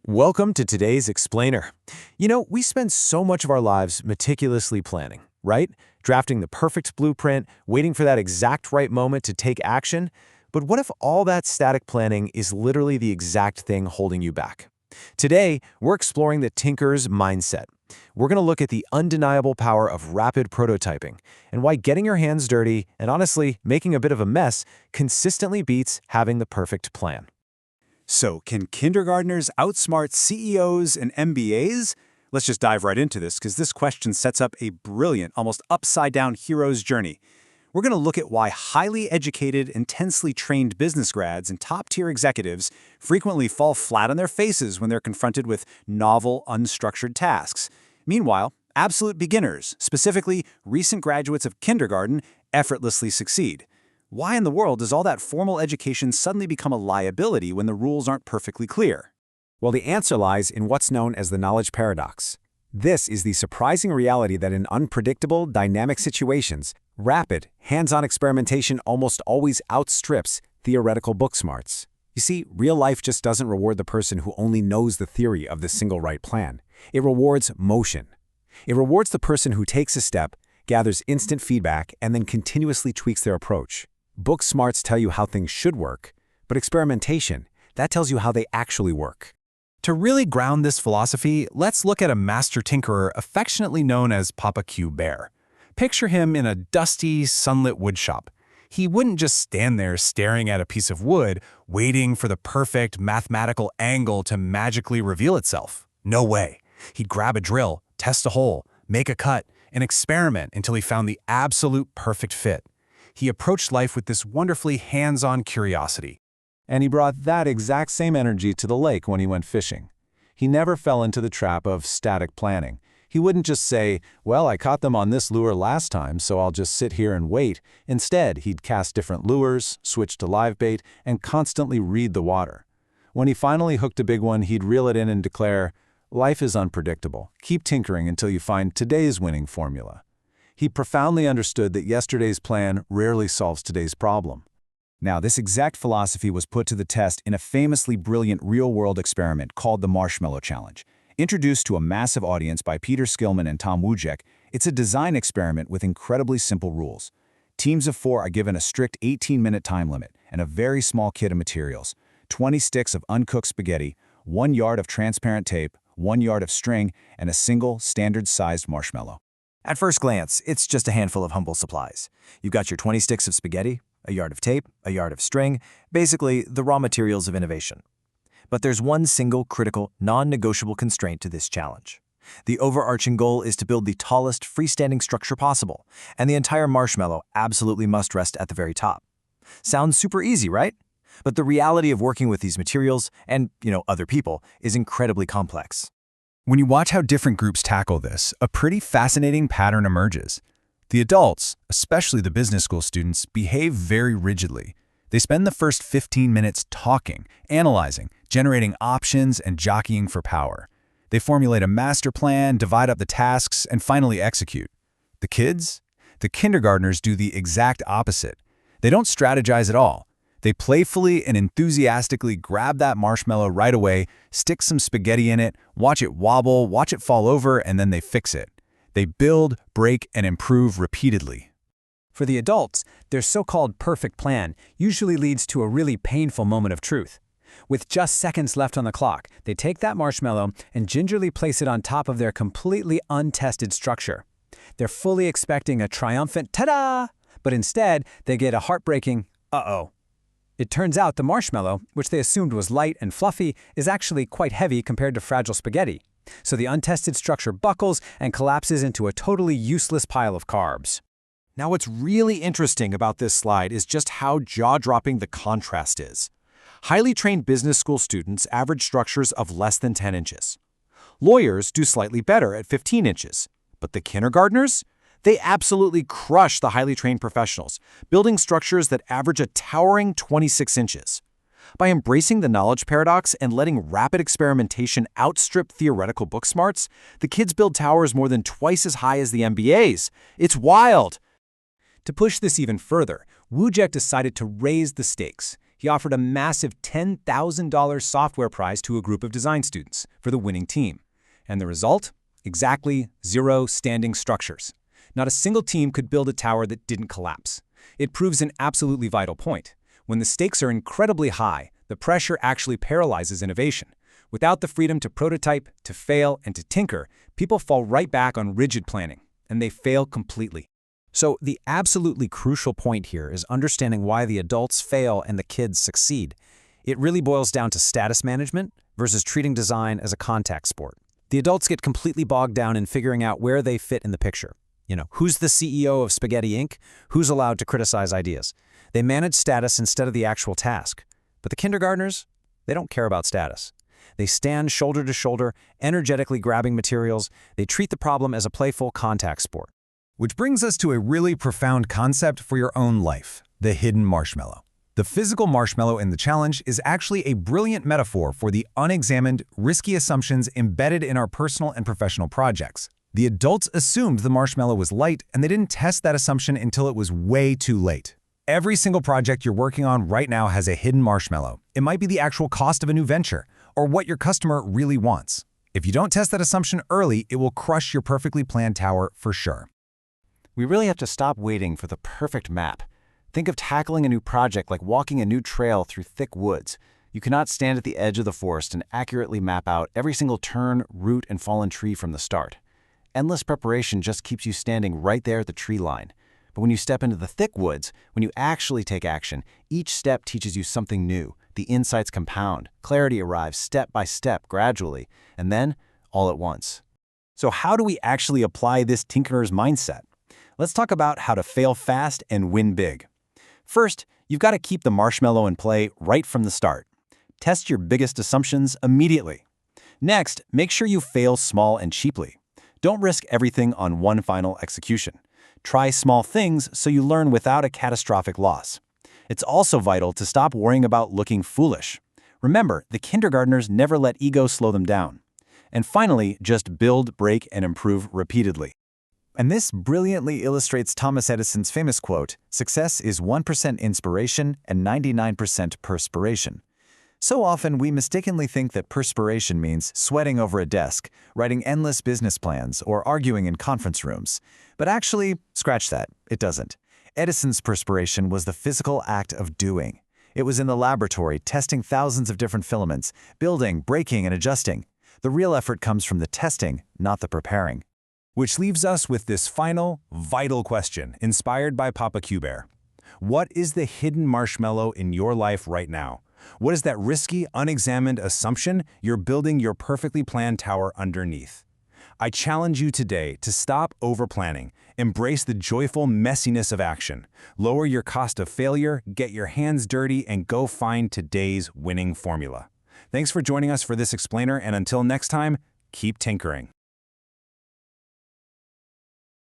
Welcome to today's Explainer. We spend so much of our lives meticulously planning, right? Drafting the perfect blueprint, waiting for that exact right moment to take action. But what if all that static planning is literally the exact thing holding you back? Today, we're exploring the tinker's mindset. We're going to look at the undeniable power of rapid prototyping and why getting your hands dirty and honestly making a bit of a mess consistently beats having the perfect plan. So, can kindergartners outsmart CEOs and MBAs? Let's just dive right into this because this question sets up a brilliant, almost upside-down hero's journey. We're going to look at why highly educated, intensely trained business grads and top-tier executives frequently fall flat on their faces when they're confronted with novel, unstructured tasks. Meanwhile, absolute beginners, specifically recent graduates of kindergarten, effortlessly succeed. Why in the world does all that formal education suddenly become a liability when the rules aren't perfectly clear? Well, the answer lies in what's known as the knowledge paradox. This is the surprising reality that in unpredictable, dynamic situations, rapid, hands-on experimentation almost always outstrips theoretical book smarts. You see, real life just doesn't reward the person who only knows the theory of the single right plan. It rewards motion. It rewards the person who takes a step, gathers instant feedback, and then continuously tweaks their approach. Book smarts tell you how things should work, but experimentation, that tells you how they actually work. To really ground this philosophy, let's look at a master tinkerer affectionately known as Papa Q Bear. Picture him in a dusty, sunlit woodshop. He wouldn't just stand there staring at a piece of wood, waiting for the perfect mathematical angle to magically reveal itself. No way. He'd grab a drill, test a hole, make a cut, and experiment until he found the absolute perfect fit. He approached life with this wonderfully hands-on curiosity. And he brought that exact same energy to the lake when he went fishing. He never fell into the trap of static planning. He wouldn't just say, well, I caught them on this lure last time, so I'll just sit here and wait. Instead, he'd cast different lures, switch to live bait, and constantly read the water. When he finally hooked a big one, he'd reel it in and declare, life is unpredictable. Keep tinkering until you find today's winning formula. He profoundly understood that yesterday's plan rarely solves today's problem. Now, this exact philosophy was put to the test in a famously brilliant real-world experiment called the Marshmallow Challenge. Introduced to a massive audience by Peter Skillman and Tom Wojcik, it's a design experiment with incredibly simple rules. Teams of 4 are given a strict 18-minute time limit and a very small kit of materials: 20 sticks of uncooked spaghetti, 1 yard of transparent tape, 1 yard of string, and a single, standard-sized marshmallow. At first glance, it's just a handful of humble supplies. You've got your 20 sticks of spaghetti, a yard of tape, a yard of string, basically the raw materials of innovation. But there's one single critical, non-negotiable constraint to this challenge. The overarching goal is to build the tallest freestanding structure possible, and the entire marshmallow absolutely must rest at the very top. Sounds super easy, right? But the reality of working with these materials and, other people is incredibly complex. When you watch how different groups tackle this, a pretty fascinating pattern emerges. The adults, especially the business school students, behave very rigidly. They spend the first 15 minutes talking, analyzing, generating options, and jockeying for power. They formulate a master plan, divide up the tasks, and finally execute. The kids? The kindergartners do the exact opposite. They don't strategize at all. They playfully and enthusiastically grab that marshmallow right away, stick some spaghetti in it, watch it wobble, watch it fall over, and then they fix it. They build, break, and improve repeatedly. For the adults, their so-called perfect plan usually leads to a really painful moment of truth. With just seconds left on the clock, they take that marshmallow and gingerly place it on top of their completely untested structure. They're fully expecting a triumphant ta-da, but instead, they get a heartbreaking uh-oh. It turns out the marshmallow, which they assumed was light and fluffy, is actually quite heavy compared to fragile spaghetti. So the untested structure buckles and collapses into a totally useless pile of carbs. Now, what's really interesting about this slide is just how jaw-dropping the contrast is. Highly trained business school students average structures of less than 10 inches. Lawyers do slightly better at 15 inches. But the kindergartners? They absolutely crush the highly trained professionals, building structures that average a towering 26 inches. By embracing the knowledge paradox and letting rapid experimentation outstrip theoretical book smarts, the kids build towers more than twice as high as the MBAs. It's wild! To push this even further, Wojcik decided to raise the stakes. He offered a massive $10,000 software prize to a group of design students for the winning team. And the result? Exactly 0 standing structures. Not a single team could build a tower that didn't collapse. It proves an absolutely vital point. When the stakes are incredibly high, the pressure actually paralyzes innovation. Without the freedom to prototype, to fail, and to tinker, people fall right back on rigid planning, and they fail completely. So the absolutely crucial point here is understanding why the adults fail and the kids succeed. It really boils down to status management versus treating design as a contact sport. The adults get completely bogged down in figuring out where they fit in the picture. Who's the CEO of Spaghetti Inc.? Who's allowed to criticize ideas? They manage status instead of the actual task. But the kindergartners, they don't care about status. They stand shoulder to shoulder, energetically grabbing materials. They treat the problem as a playful contact sport. Which brings us to a really profound concept for your own life, the hidden marshmallow. The physical marshmallow in the challenge is actually a brilliant metaphor for the unexamined, risky assumptions embedded in our personal and professional projects. The adults assumed the marshmallow was light, and they didn't test that assumption until it was way too late. Every single project you're working on right now has a hidden marshmallow. It might be the actual cost of a new venture, or what your customer really wants. If you don't test that assumption early, it will crush your perfectly planned tower for sure. We really have to stop waiting for the perfect map. Think of tackling a new project like walking a new trail through thick woods. You cannot stand at the edge of the forest and accurately map out every single turn, root, and fallen tree from the start. Endless preparation just keeps you standing right there at the tree line. But when you step into the thick woods, when you actually take action, each step teaches you something new. The insights compound, clarity arrives step by step gradually, and then all at once. So how do we actually apply this tinkerer's mindset? Let's talk about how to fail fast and win big. First, you've got to keep the marshmallow in play right from the start. Test your biggest assumptions immediately. Next, make sure you fail small and cheaply. Don't risk everything on one final execution. Try small things so you learn without a catastrophic loss. It's also vital to stop worrying about looking foolish. Remember, the kindergartners never let ego slow them down. And finally, just build, break, and improve repeatedly. And this brilliantly illustrates Thomas Edison's famous quote, "Success is 1% inspiration and 99% perspiration." So often, we mistakenly think that perspiration means sweating over a desk, writing endless business plans, or arguing in conference rooms. But actually, scratch that, it doesn't. Edison's perspiration was the physical act of doing. It was in the laboratory, testing thousands of different filaments, building, breaking, and adjusting. The real effort comes from the testing, not the preparing. Which leaves us with this final, vital question, inspired by Papa Q-Bear. What is the hidden marshmallow in your life right now? What is that risky, unexamined assumption you're building your perfectly planned tower underneath? I challenge you today to stop over-planning, embrace the joyful messiness of action, lower your cost of failure, get your hands dirty, and go find today's winning formula. Thanks for joining us for this explainer, and until next time, keep tinkering.